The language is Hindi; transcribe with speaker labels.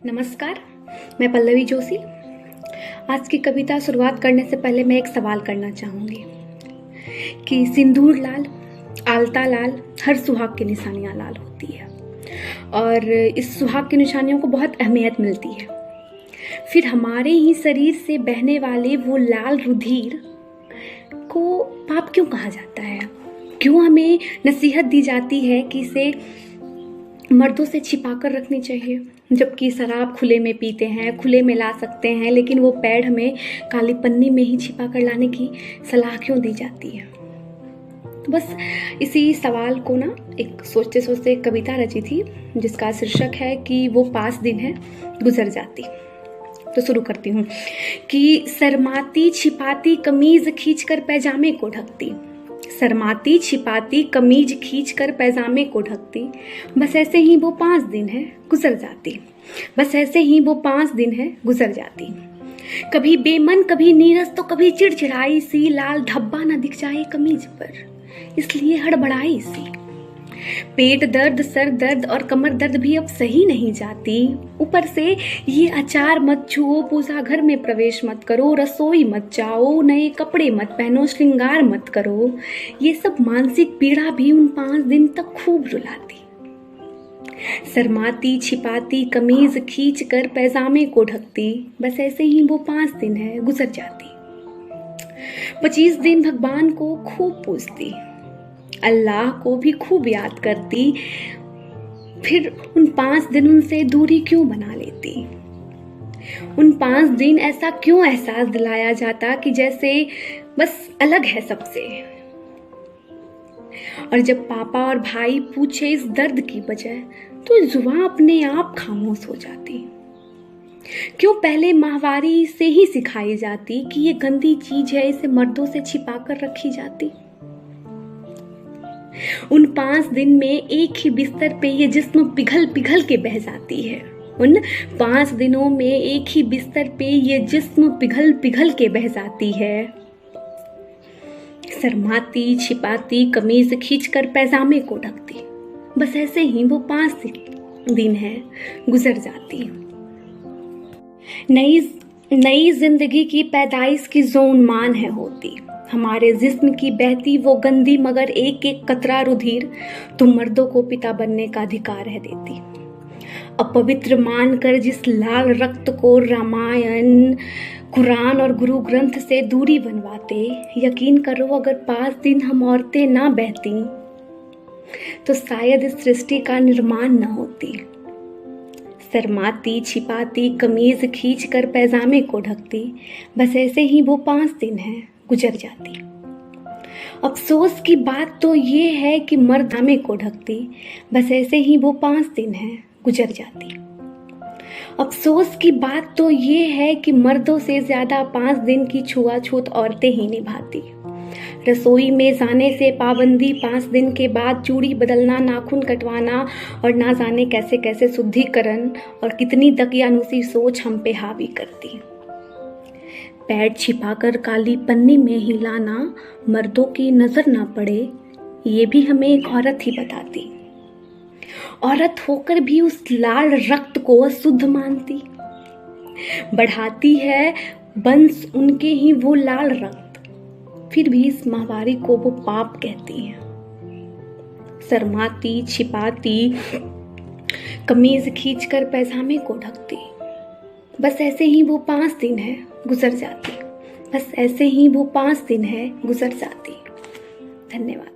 Speaker 1: नमस्कार, मैं पल्लवी जोशी। आज की कविता शुरुआत करने से पहले मैं एक सवाल करना चाहूँगी कि सिंदूर लाल, आलता लाल, हर सुहाग की निशानियाँ लाल होती है और इस सुहाग की निशानियों को बहुत अहमियत मिलती है। फिर हमारे ही शरीर से बहने वाले वो लाल रुधिर को पाप क्यों कहा जाता है? क्यों हमें नसीहत दी जाती है कि इसे मर्दों से छिपा कर रखनी चाहिए, जबकि शराब खुले में पीते हैं, खुले में ला सकते हैं, लेकिन वो पैड हमें काली पन्नी में ही छिपा कर लाने की सलाह क्यों दी जाती है? तो बस इसी सवाल को ना एक सोचते सोचते कविता रची थी जिसका शीर्षक है कि वो 5 दिन है गुजर जाती। तो शुरू करती हूँ कि शर्माती छिपाती कमीज खींचकर पैजामे को ढकती, शर्माती छिपाती कमीज खींचकर पैजामे को ढकती, बस ऐसे ही वो 5 दिन है गुजर जाती, बस ऐसे ही वो 5 दिन है गुजर जाती। कभी बेमन, कभी नीरस, तो कभी चिड़चिड़ाई सी, लाल धब्बा न दिख जाए कमीज पर इसलिए हड़बड़ाई सी। पेट दर्द, सर दर्द और कमर दर्द भी अब सही नहीं जाती, ऊपर से ये अचार मत छुओ, पूजा घर में प्रवेश मत करो, रसोई मत जाओ, नए कपड़े मत पहनो, श्रृंगार मत करो। ये सब मानसिक पीड़ा भी उन 5 दिन तक खूब रुलाती। शर्माती छिपाती कमीज खींच कर पैजामे को ढकती, बस ऐसे ही वो 5 दिन है गुजर जाती। 25 दिन भगवान को खूब पूजती, अल्लाह को भी खूब याद करती, फिर उन 5 दिन उनसे दूरी क्यों बना लेती? उन 5 दिन ऐसा क्यों एहसास दिलाया जाता कि जैसे बस अलग है सबसे? और जब पापा और भाई पूछे इस दर्द की वजह तो जुबान अपने आप खामोश हो जाती। क्यों पहले माहवारी से ही सिखाई जाती कि ये गंदी चीज है, इसे मर्दों से छिपा कर रखी जाती? उन 5 दिन में एक ही बिस्तर पे ये जिस्म पिघल पिघल के बह जाती है। उन 5 दिनों में एक ही बिस्तर पे ये जिस्म पिघल पिघल के बह जाती है। शर्माती छिपाती कमीज खींचकर पैजामे को ढकती, बस ऐसे ही वो 5 दिन है गुजर जाती। नई जिंदगी की पैदाइश की जोनमान है होती, हमारे जिस्म की बहती वो गंदी मगर एक एक कतरा रुधिर तुम मर्दों को पिता बनने का अधिकार है देती। अपवित्र मानकर जिस लाल रक्त को रामायण, कुरान और गुरु ग्रंथ से दूरी बनवाते, यकीन करो अगर 5 दिन हम औरतें ना बहती तो शायद इस सृष्टि का निर्माण न होती। शर्माती छिपाती कमीज खींचकर पैजामे को ढकती, बस ऐसे ही वो 5 दिन है गुजर जाती। अफसोस की बात तो ये है कि मर्द पैजामे को ढकती, बस ऐसे ही वो 5 दिन है गुजर जाती। अफसोस की बात तो ये है कि मर्दों से ज्यादा 5 दिन की छुआछूत औरतें ही निभाती। रसोई में जाने से पाबंदी, 5 दिन के बाद चूड़ी बदलना, नाखून कटवाना और ना जाने कैसे कैसे शुद्धिकरण और कितनी दकियानुसी सोच हम पे हावी करती। पैर छिपाकर काली पन्नी में हिलाना, मर्दों की नजर ना पड़े, ये भी हमें एक औरत ही बताती। औरत होकर भी उस लाल रक्त को अशुद्ध मानती, बढ़ाती है वंश उनके ही वो लाल रक्त, फिर भी इस माहवारी को वो पाप कहती है। शर्माती छिपाती कमीज खींचकर पैजामे को ढकती, बस ऐसे ही वो 5 दिन है गुजर जाती, बस ऐसे ही वो 5 दिन है गुजर जाती। धन्यवाद।